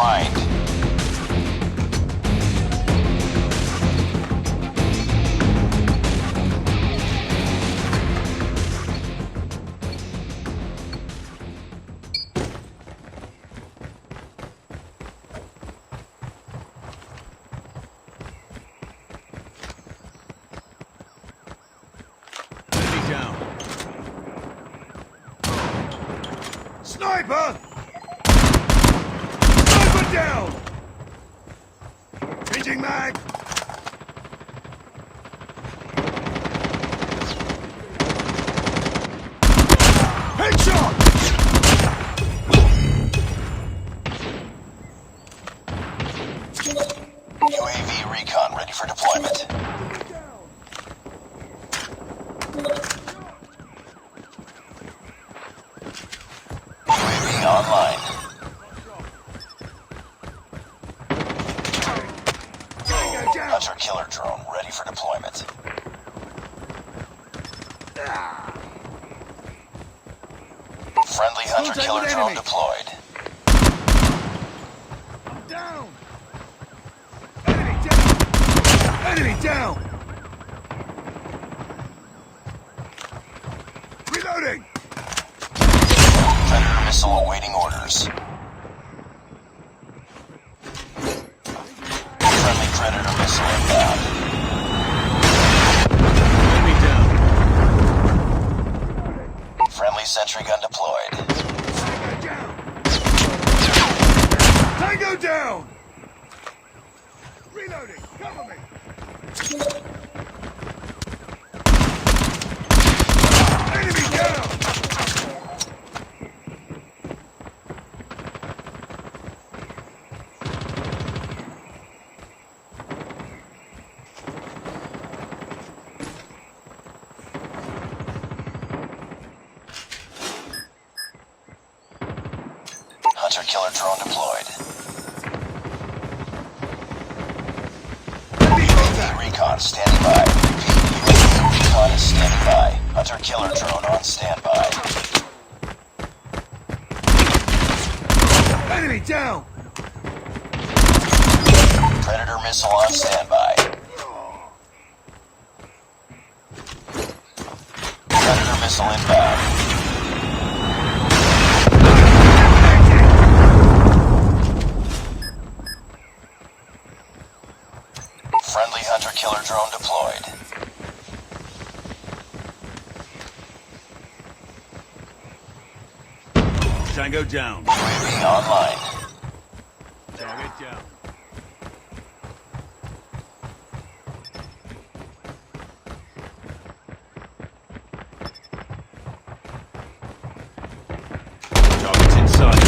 grind. Sniper! Sniper down! Changing mag! Headshot! UAV recon ready for deployment. UAV online. Hunter killer drone ready for deployment. Friendly hunter killer drone deployed. I'm down! Enemy down! Enemy down! Reloading! Predator missile awaiting orders. Friendly Predator missile inbound. Enemy down. Friendly sentry gun deployed. Tango down! Reloading! Cover me! Enemy down! Hunter killer drone deployed. UAV recon standing by. UAV recon is standing by. Hunter killer drone on standby. Enemy down! Predator missile on standby. Predator missile inbound. Friendly hunter killer drone deployed. Tango down. UAV online. Target down. Target's inside.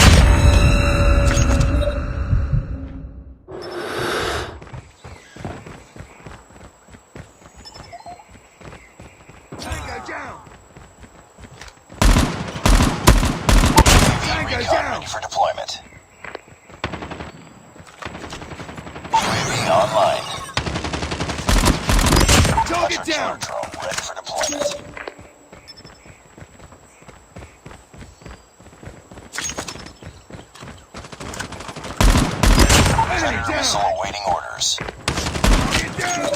Tango down! UAV recon ready for deployment. UAV online. Target Hunter down! killer drone ready for deployment. Enemy Predator missile down! awaiting orders. Target down!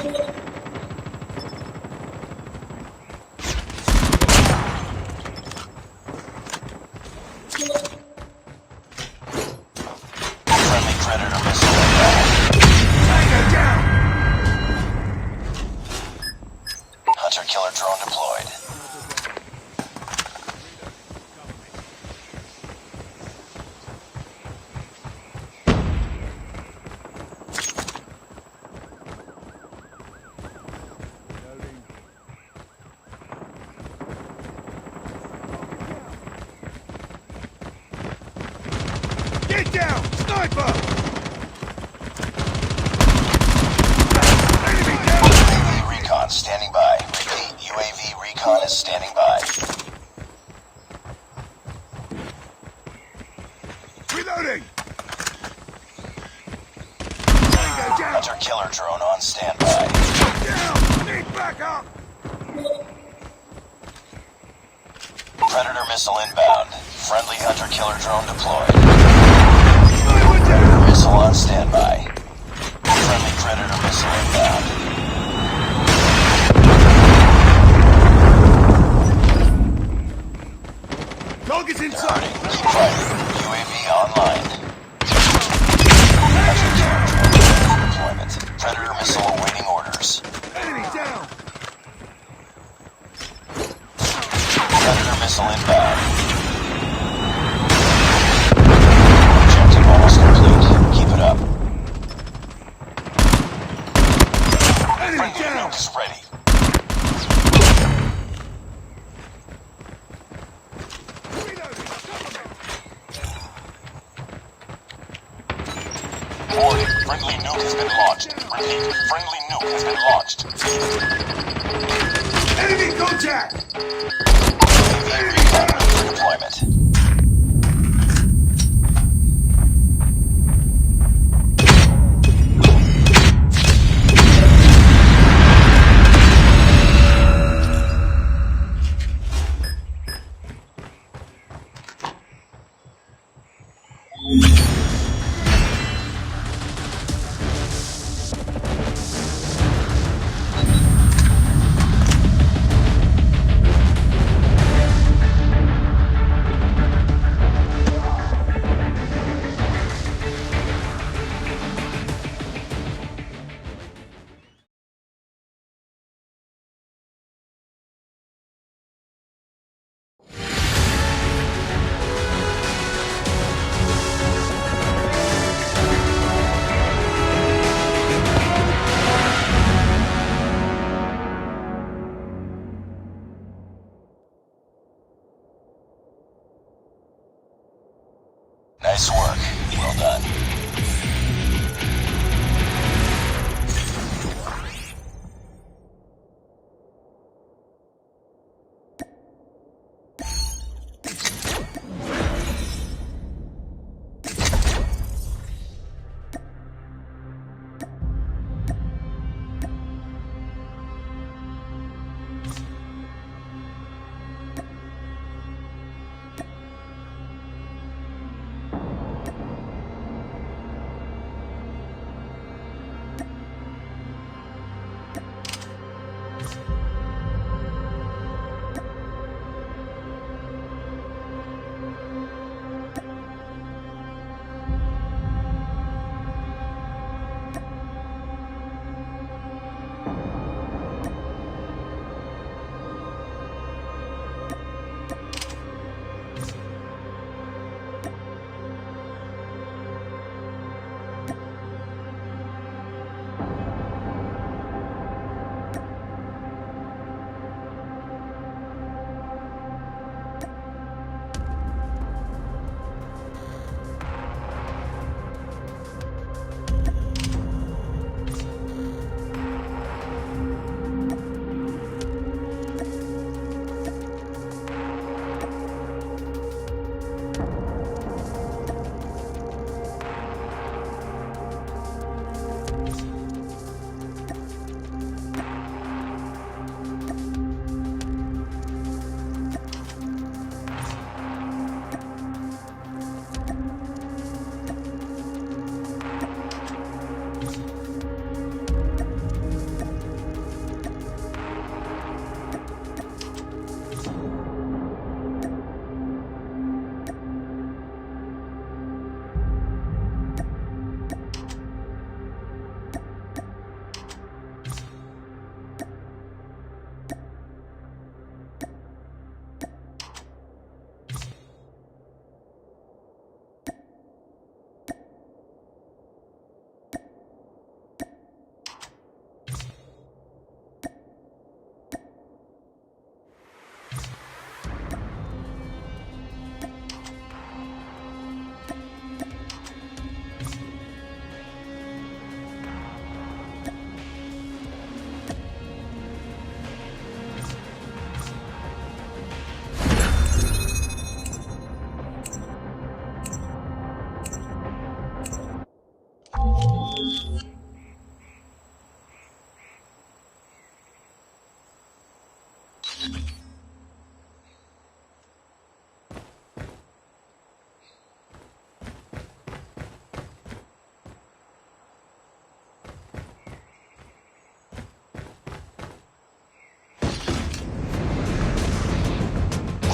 Friendly Predator missile inbound. Tango down! Hunter killer drone deployed. Get down! Sniper! Enemy down! UAV recon standing by. Repeat, UAV recon is standing by. Reloading! Tango down! Hunter killer drone on standby. Down! Need backup! Predator missile inbound. Friendly hunter killer drone deployed. Sniper down! missile on standby. Friendly Predator missile inbound. Target's inside. Keep fighting. UAV online. Hunter killer drone ready for deployment. Predator missile awaiting orders. Enemy down. Predator missile inbound. Objective almost complete. Keep it up. Enemy Friendly down. nuke is ready. Reloading. Warning, friendly nuke has been launched. Repeat, friendly nuke has been launched. Enemy contact. UAV recon ready for deployment. Nice work. Well done.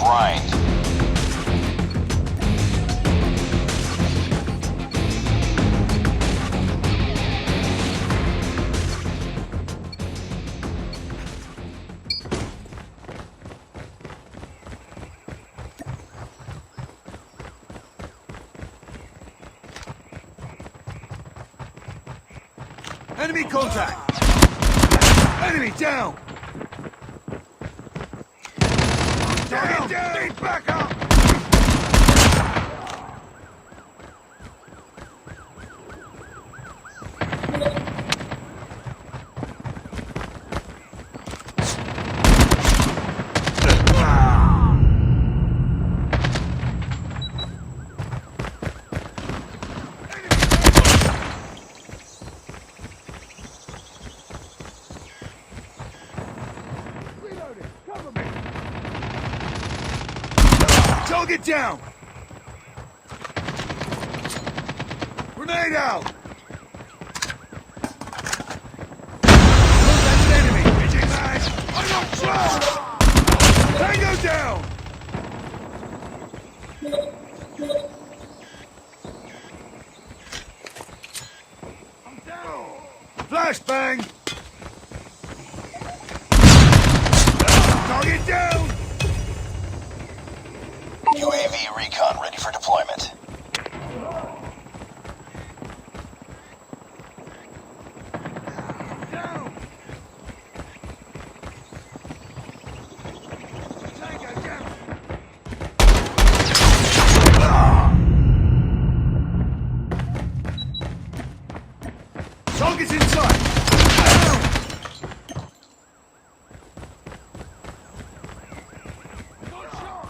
grind. Enemy contact! Enemy down! Down! Need backup! Reloading! Cover me! Target down! Grenade out! Contact enemy! Hitting mag! I'm on track! Tango down! I'm down! Flashbang! Target down! UAV recon ready for deployment. Down! Tango down! Target's inside! Down! One shot!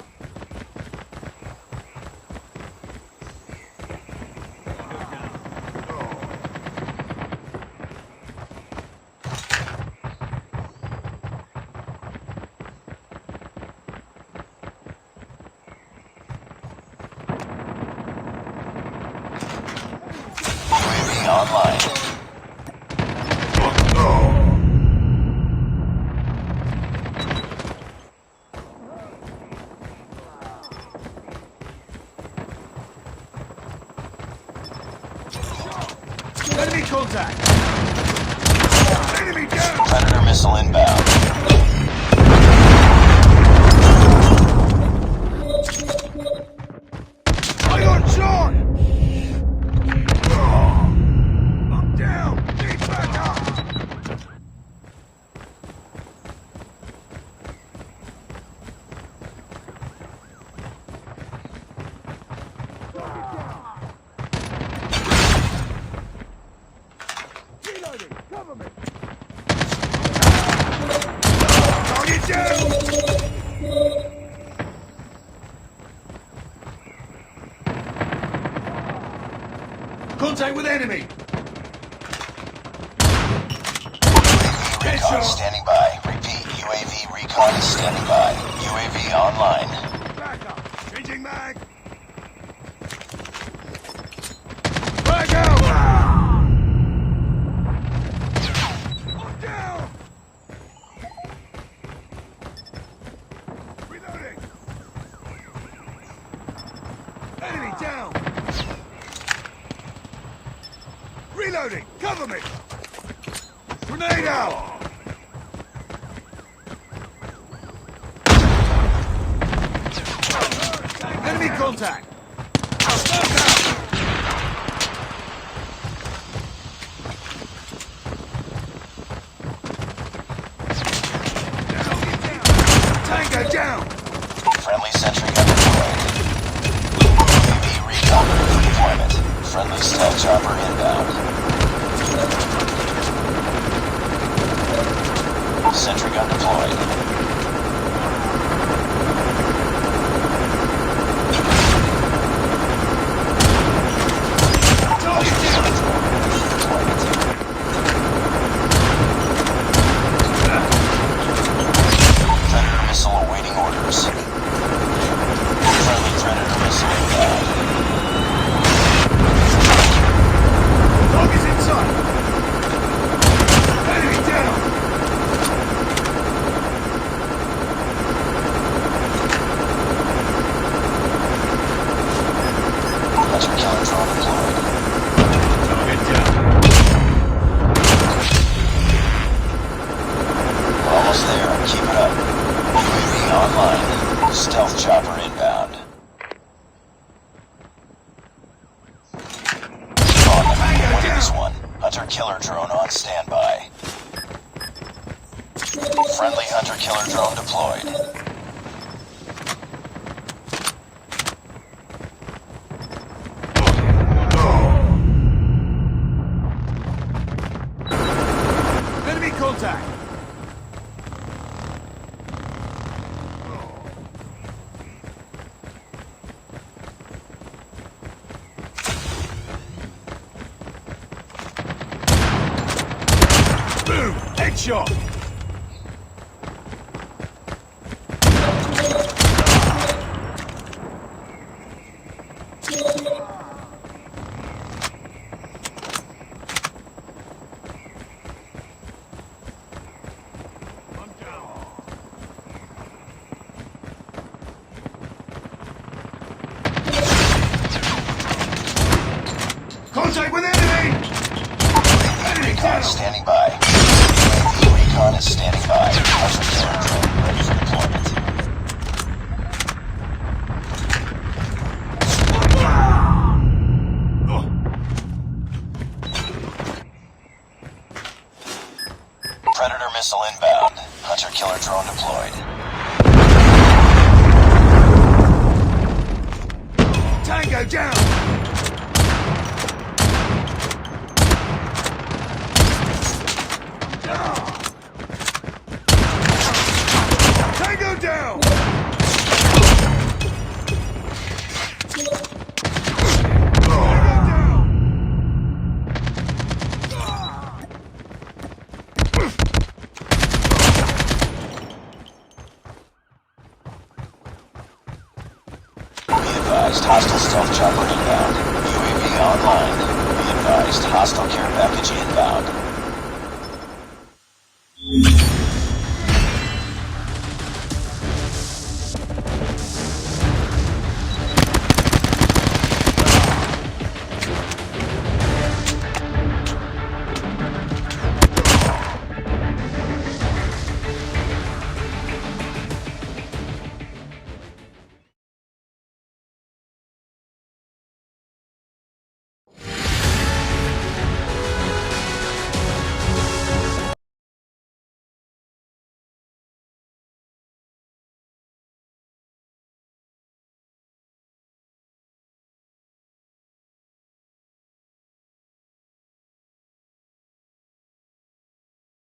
UAV online. Enemy contact! Enemy down! Predator missile inbound. I got shot! I'm down! Need backup! Reloading! Cover me! Target down! Contact with enemy! Recon Headshot! standing by. Repeat, UAV recon is standing by. UAV online. Backup! Changing mag! Back out! I'm down! Reloading! Enemy down! Reloading! Cover me! Grenade out! Enemy contact! Tango down! Friendly sentry gun deployed. UAV recon ready for deployment. Friendly stealth chopper inbound. Sentry gun deployed. Predator missile awaiting orders. Friendly Predator missile inbound. Dog is inside! Enemy down! Friendly hunter-killer drone deployed. Enemy contact. Boom! Headshot. I'm down. Contact with enemy! Enemy Recon down! standing by. UAV recon is standing by. Hunter-killer drone ready for deployment. Predator missile inbound. Hunter-killer drone deployed. Tango down! Tango down! Tango down! Be advised, hostile stealth chopper inbound. UAV online. Be advised, hostile care package inbound.